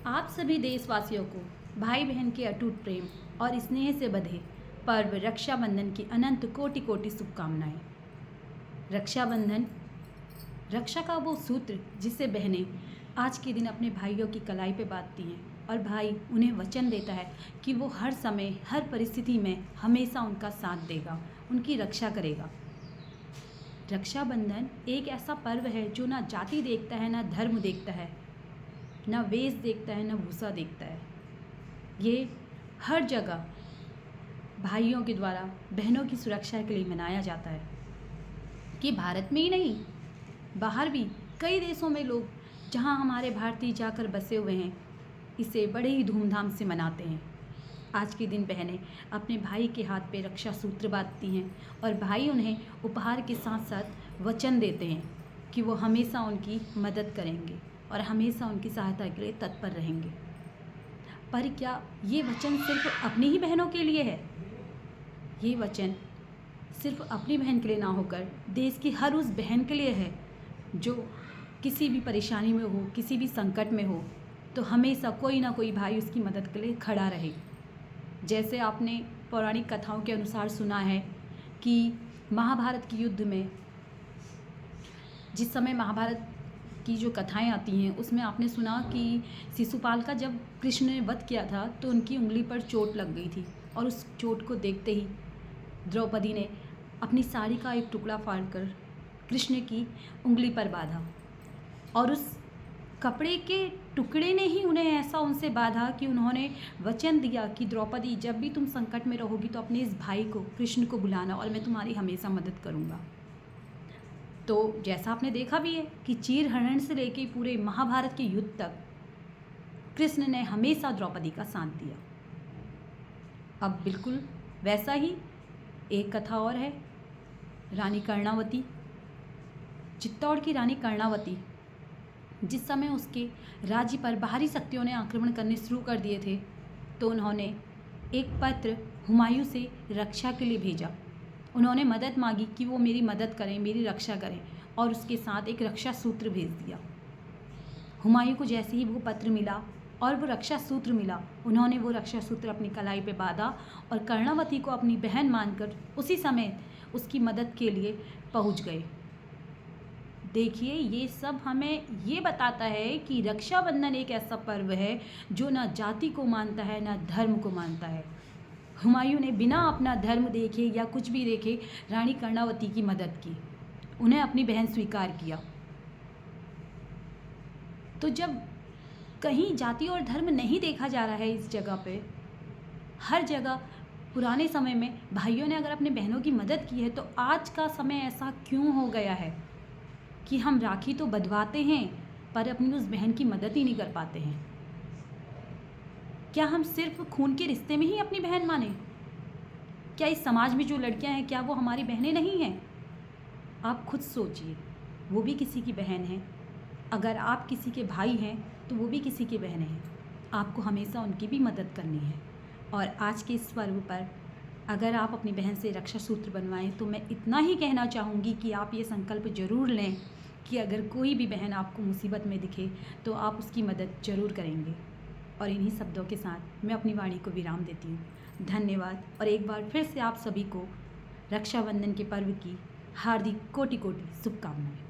आप सभी देशवासियों को भाई बहन के अटूट प्रेम और स्नेह से बंधे पर्व रक्षाबंधन की अनंत कोटि कोटि शुभकामनाएं। रक्षाबंधन रक्षा का वो सूत्र जिसे बहनें आज के दिन अपने भाइयों की कलाई पे बांधती हैं और भाई उन्हें वचन देता है कि वो हर समय हर परिस्थिति में हमेशा उनका साथ देगा, उनकी रक्षा करेगा। रक्षाबंधन एक ऐसा पर्व है जो ना जाति देखता है, ना धर्म देखता है, ना वेश देखता है, ना भूषा देखता है। ये हर जगह भाइयों के द्वारा बहनों की सुरक्षा के लिए मनाया जाता है कि भारत में ही नहीं, बाहर भी कई देशों में लोग जहां हमारे भारतीय जाकर बसे हुए हैं इसे बड़े ही धूमधाम से मनाते हैं। आज के दिन बहनें अपने भाई के हाथ पे रक्षा सूत्र बांधती हैं और भाई उन्हें उपहार के साथ साथ वचन देते हैं कि वो हमेशा उनकी मदद करेंगे और हमेशा उनकी सहायता के लिए तत्पर रहेंगे। पर क्या ये वचन सिर्फ अपनी ही बहनों के लिए है? ये वचन सिर्फ अपनी बहन के लिए ना होकर देश की हर उस बहन के लिए है जो किसी भी परेशानी में हो, किसी भी संकट में हो, तो हमेशा कोई ना कोई भाई उसकी मदद के लिए खड़ा रहे। जैसे आपने पौराणिक कथाओं के अनुसार सुना है कि महाभारत के युद्ध में, जिस समय महाभारत की जो कथाएं आती हैं उसमें आपने सुना कि शिशुपाल का जब कृष्ण ने वध किया था तो उनकी उंगली पर चोट लग गई थी और उस चोट को देखते ही द्रौपदी ने अपनी साड़ी का एक टुकड़ा फाड़कर कृष्ण की उंगली पर बांधा और उस कपड़े के टुकड़े ने ही उन्हें ऐसा उनसे बांधा कि उन्होंने वचन दिया कि द्रौपदी, जब भी तुम संकट में रहोगी तो अपने इस भाई को, कृष्ण को बुलाना और मैं तुम्हारी हमेशा मदद करूँगा। तो जैसा आपने देखा भी है कि चीर हरण से लेकर पूरे महाभारत के युद्ध तक कृष्ण ने हमेशा द्रौपदी का साथ दिया। अब बिल्कुल वैसा ही एक कथा और है, रानी कर्णावती। चित्तौड़ की रानी कर्णावती जिस समय उसके राज्य पर बाहरी शक्तियों ने आक्रमण करने शुरू कर दिए थे तो उन्होंने एक पत्र हुमायूं से रक्षा के लिए भेजा। उन्होंने मदद मांगी कि वो मेरी मदद करें, मेरी रक्षा करें और उसके साथ एक रक्षा सूत्र भेज दिया। हुमायूं को जैसे ही वो पत्र मिला और वो रक्षा सूत्र मिला, उन्होंने वो रक्षा सूत्र अपनी कलाई पे बांधा और कर्णावती को अपनी बहन मानकर उसी समय उसकी मदद के लिए पहुंच गए। देखिए, ये सब हमें ये बताता है कि रक्षाबंधन एक ऐसा पर्व है जो ना जाति को मानता है, ना धर्म को मानता है। हुमायूं ने बिना अपना धर्म देखे या कुछ भी देखे रानी कर्णावती की मदद की, उन्हें अपनी बहन स्वीकार किया। तो जब कहीं जाति और धर्म नहीं देखा जा रहा है इस जगह पे, हर जगह पुराने समय में भाइयों ने अगर अपने बहनों की मदद की है, तो आज का समय ऐसा क्यों हो गया है कि हम राखी तो बंधवाते हैं पर अपनी उस बहन की मदद ही नहीं कर पाते हैं? क्या हम सिर्फ खून के रिश्ते में ही अपनी बहन माने? क्या इस समाज में जो लड़कियां हैं, क्या वो हमारी बहनें नहीं हैं? आप खुद सोचिए, वो भी किसी की बहन है। अगर आप किसी के भाई हैं तो वो भी किसी की बहनें हैं। आपको हमेशा उनकी भी मदद करनी है। और आज के इस पर्व पर अगर आप अपनी बहन से रक्षा सूत्र बनवाएं तो मैं इतना ही कहना चाहूँगी कि आप ये संकल्प ज़रूर लें कि अगर कोई भी बहन आपको मुसीबत में दिखे तो आप उसकी मदद ज़रूर करेंगे। और इन्हीं शब्दों के साथ मैं अपनी वाणी को विराम देती हूँ। धन्यवाद और एक बार फिर से आप सभी को रक्षाबंधन के पर्व की हार्दिक कोटि कोटि शुभकामनाएं।